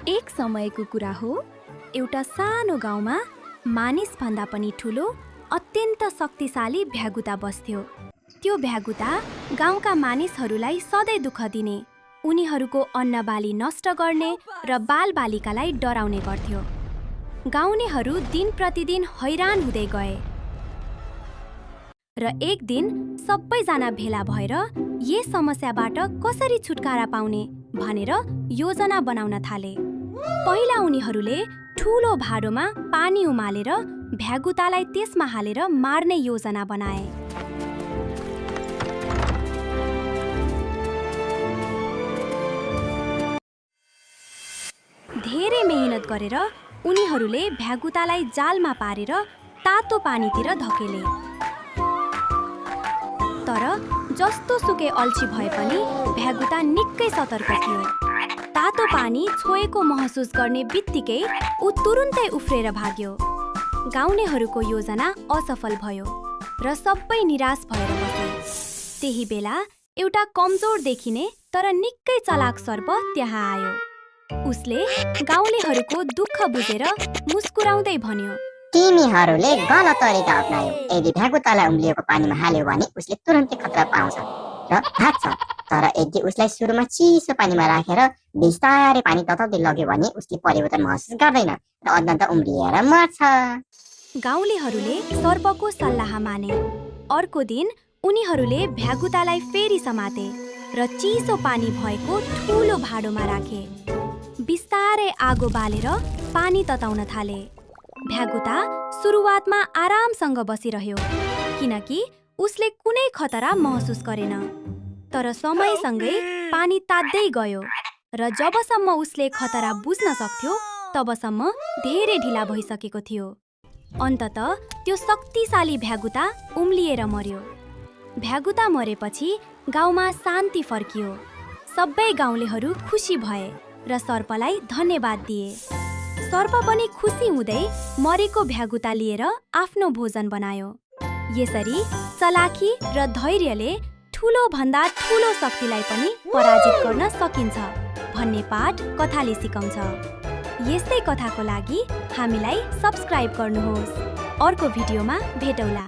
एक समयको कुरा हो, एउटा सानो गाउँमा मानिसभन्दा पनि ठुलो अत्यन्त शक्तिशाली भ्यागुता बस्थ्यो। त्यो भ्यागुता गाउँका मानिसहरूलाई सधैँ दुःख दिने, उनीहरूको अन्नबाली नष्ट गर्ने र बालबालिकालाई डराउने गर्थ्यो। गाउँलेहरू दिन प्रतिदिन हैरान हुँदै गए र एक दिन सबैजना भेला भएर यस समस्याबाट कसरी छुटकारा पाउने भनेर योजना बनाउन थाले। पहिला उनीहरूले ठूलो भाँडोमा पानी उमालेर भ्यागुतालाई त्यसमा हालेर मार्ने योजना बनाए। धेरै मेहनत गरेर उनीहरूले भ्यागुतालाई जालमा पारेर तातो पानीतिर धकेले। तर जस्तो सुकै अल्छी भए पनि भ्यागुता निकै सतर्क थियो। तातो पानी छोएको महसुस गर्ने बित्तिकै ऊ तुरुन्तै उफ्रेर भाग्यो। गाउँलेहरूको योजना असफल भयो र सबै निराश भएर बसे। त्यही बेला एउटा कमजोर देखिने तर निकै चलाक सर्प त्यहाँ आयो। उसले गाउँलेहरूको दुःख बुझेर मुस्कुराउँदै भन्यो, तिमीहरूले गलत तरिका अपनायौ। यदि भ्यागुतालाई उम्लिएको पानीमा हाल्यो भने उसले तुरन्तै खतरा पाउँछ र भाग्छ। तर यदि उसलाई सुरुमा चिसो पानीमा राखेर बिस्तारै पानी तताउँदै लग्यो भने उसले परिवर्तन महसुस गर्दैन र अन्तत उम्लिएर मर्छ। गाउँलेहरूले सर्पको सल्लाह माने। अर्को दिन उनीहरूले भ्यागुतालाई फेरि समाते र चिसो पानी भएको ठूलो भाँडोमा राखे। बिस्तारै आगो बालेर पानी तताउन थाले। भ्यागुता सुरुवातमा आरामसँग बसिरह्यो किनकि उसले कुनै खतरा महसुस गरेन। तर समयसँगै पानी तात्दै गयो र जबसम्म उसले खतरा बुझ्न सक्थ्यो तबसम्म धेरै ढिला भइसकेको थियो। अन्ततः त्यो शक्तिशाली भ्यागुता उम्लिएर मर्यो। भ्यागुता मरेपछि गाउँमा शान्ति फर्कियो। सबै गाउँलेहरू खुसी भए र सर्पलाई धन्यवाद दिए। सर्प पनि खुसी हुँदै मरेको भ्यागुता लिएर आफ्नो भोजन बनायो। यसरी चलाखी र धैर्यले ठूलो भन्दा ठूलो शक्तिलाई पनि पराजित गर्न सकिन्छ भन्ने पाठ कथाले सिकाउँछ। यस्तै कथाको लागि हामीलाई सब्स्क्राइब गर्नुहोस्। अर्को भिडियोमा भेटौँला।